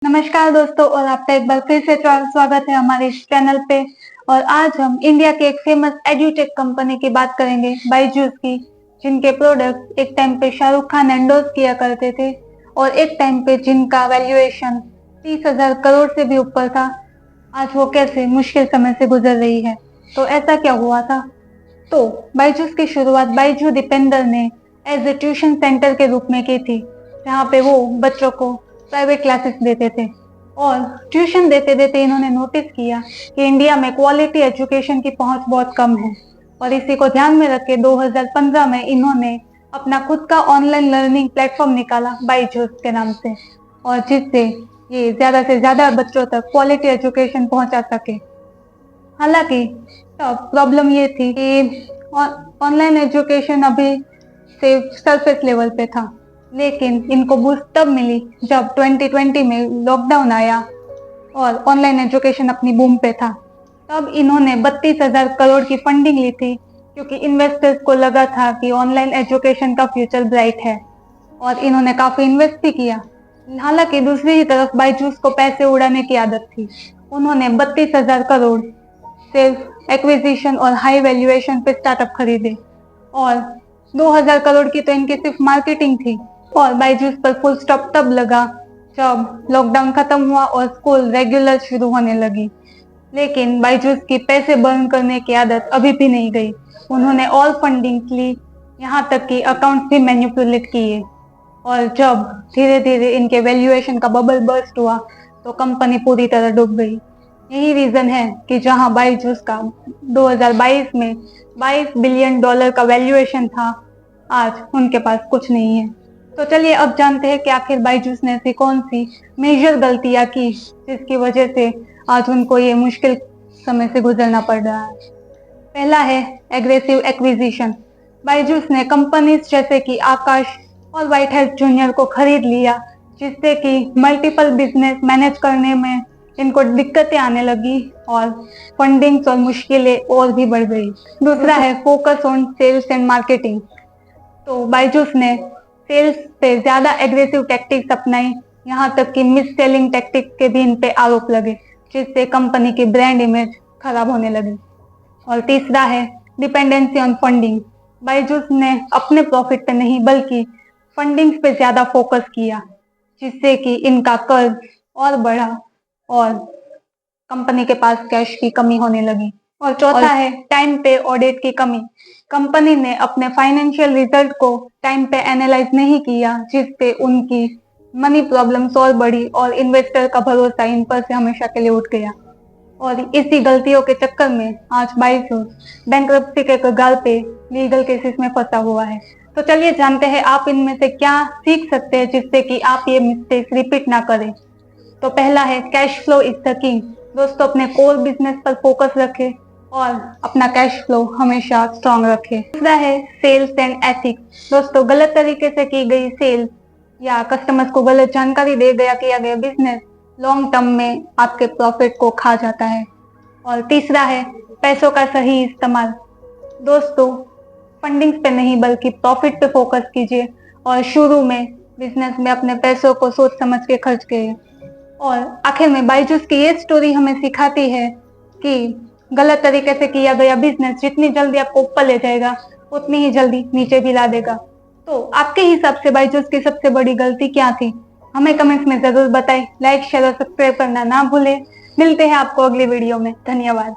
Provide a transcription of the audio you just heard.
नमस्कार दोस्तों, और आपका एक बार फिर से स्वागत है हमारे इस चैनल पे। और आज हम इंडिया के एक फेमस एड्यूटेक कंपनी की बात करेंगे, बायजूस की, जिनके प्रोडक्ट एक टाइम पे शाहरुख खान एंडोर्स किया करते थे और एक टाइम पे जिनका वैल्यूएशन 30,000 करोड़ से भी ऊपर था। आज वो कैसे मुश्किल समय से गुजर रही है, तो ऐसा क्या हुआ था? तो बायजूस की शुरुआत बायजू दीपेंद्र ने एज ए ट्यूशन सेंटर के रूप में की थी, जहाँ पे वो बच्चों को प्राइवेट क्लासेस देते थे। और ट्यूशन देते देते इन्होंने नोटिस किया कि इंडिया में क्वालिटी एजुकेशन की पहुंच बहुत कम है, और इसी को ध्यान में रख के 2015 में इन्होंने अपना खुद का ऑनलाइन लर्निंग प्लेटफॉर्म निकाला बायजूस के नाम से, और जिससे ये ज्यादा से ज्यादा बच्चों तक क्वालिटी एजुकेशन पहुंचा सके। हालांकि तब प्रॉब्लम ये थी कि ऑनलाइन एजुकेशन अभी सिर्फ सरफेस लेवल पे था, लेकिन इनको बूस्ट तब मिली जब 2020 में लॉकडाउन आया और ऑनलाइन एजुकेशन अपनी बूम पे था। तब इन्होंने 32,000 करोड़ की फंडिंग ली थी, क्योंकि इन्वेस्टर्स को लगा था कि ऑनलाइन एजुकेशन का फ्यूचर ब्राइट है, और इन्होंने काफी इन्वेस्ट भी किया। हालांकि दूसरी ही तरफ बायजूस को पैसे उड़ाने की आदत थी। उन्होंने 32,000 करोड़ सिर्फ एक्विजिशन और हाई वैल्यूएशन पे स्टार्टअप खरीदे, और 2,000 करोड़ की तो इनकी सिर्फ मार्केटिंग थी। और बायजूस पर फुल स्टॉप तब लगा जब लॉकडाउन खत्म हुआ और स्कूल रेगुलर शुरू होने लगी। लेकिन बायजूस की पैसे बर्न करने की आदत अभी भी नहीं गई। उन्होंने ऑल फंडिंग ली, यहाँ तक कि अकाउंट्स भी मैनिपुलेट किए। और जब धीरे धीरे इनके वैल्यूएशन का बबल बर्स्ट हुआ, तो कंपनी पूरी तरह डूब गई। यही रीजन है कि जहां बायजूस का 2022 में $22 बिलियन का वैल्यूएशन था, आज उनके पास कुछ नहीं है। तो चलिए अब जानते हैं कि आखिर बायजूस ने ऐसी कौन सी मेजर गलतियां की जिसकी वजह से आज उनको ये मुश्किल समय से गुजरना पड़ रहा है। पहला है एग्रेसिव एक्विजिशन। बायजूस ने कंपनीज जैसे कि आकाश और व्हाइट हेल्थ जूनियर को खरीद लिया, जिससे कि मल्टीपल बिजनेस मैनेज करने में इनको दिक्कतें आने लगी और फंडिंग्स और मुश्किलें और भी बढ़ गई। दूसरा है focus on sales and marketing. तो बायजूस ने सेल्स पे ज्यादा एग्रेसिव टैक्टिक्स अपनाई, यहाँ तक कि मिस सेलिंग टैक्टिक्स के भी इन पे आरोप लगे, जिससे कंपनी की ब्रांड इमेज खराब होने लगी। और तीसरा है डिपेंडेंसी ऑन फंडिंग। बायजूस ने अपने प्रॉफिट पे नहीं बल्कि फंडिंग्स पे ज्यादा फोकस किया, जिससे कि इनका कर्ज और बढ़ा और कंपनी के पास कैश की कमी होने लगी। और चौथा है टाइम पे ऑडिट की कमी। कंपनी ने अपने फाइनेंशियल रिजल्ट को टाइम पे एनालाइज नहीं किया, जिससे उनकी मनी प्रॉब्लम्स और बढ़ी और इन्वेस्टर का भरोसा इन पर से हमेशा के लिए उठ गया। और इसी गलतियों के चक्कर में आज बायजूस बैंक्रप्सी के कगार पे लीगल केसेस में फंसा हुआ है। तो चलिए जानते हैं आप इनमें से क्या सीख सकते हैं, जिससे कि आप ये मिस्टेक्स रिपीट ना करें। तो पहला है cash flow is the king. दोस्तों, अपने कोर बिजनेस पर फोकस रखें और अपना कैश फ्लो हमेशा स्ट्रॉन्ग रखें। दूसरा है सेल्स एंड एथिक्स। दोस्तों, गलत तरीके से की गई सेल्स या कस्टमर्स को गलत जानकारी दे गया किया गया बिजनेस लॉन्ग टर्म में आपके प्रॉफिट को खा जाता है। और तीसरा है पैसों का सही इस्तेमाल। दोस्तों, फंडिंग्स पे नहीं बल्कि प्रॉफिट पे फोकस कीजिए, और शुरू में बिजनेस में अपने पैसों को सोच समझ के खर्च कीजिए। और आखिर में बायजूस की ये स्टोरी हमें सिखाती है कि गलत तरीके से किया गया बिजनेस जितनी जल्दी आपको ऊपर ले जाएगा, उतनी ही जल्दी नीचे भी ला देगा। तो आपके हिसाब से बायजूस की सबसे बड़ी गलती क्या थी? हमें कमेंट्स में जरूर बताएं। लाइक शेयर और सब्सक्राइब करना ना भूलें। मिलते हैं आपको अगली वीडियो में। धन्यवाद।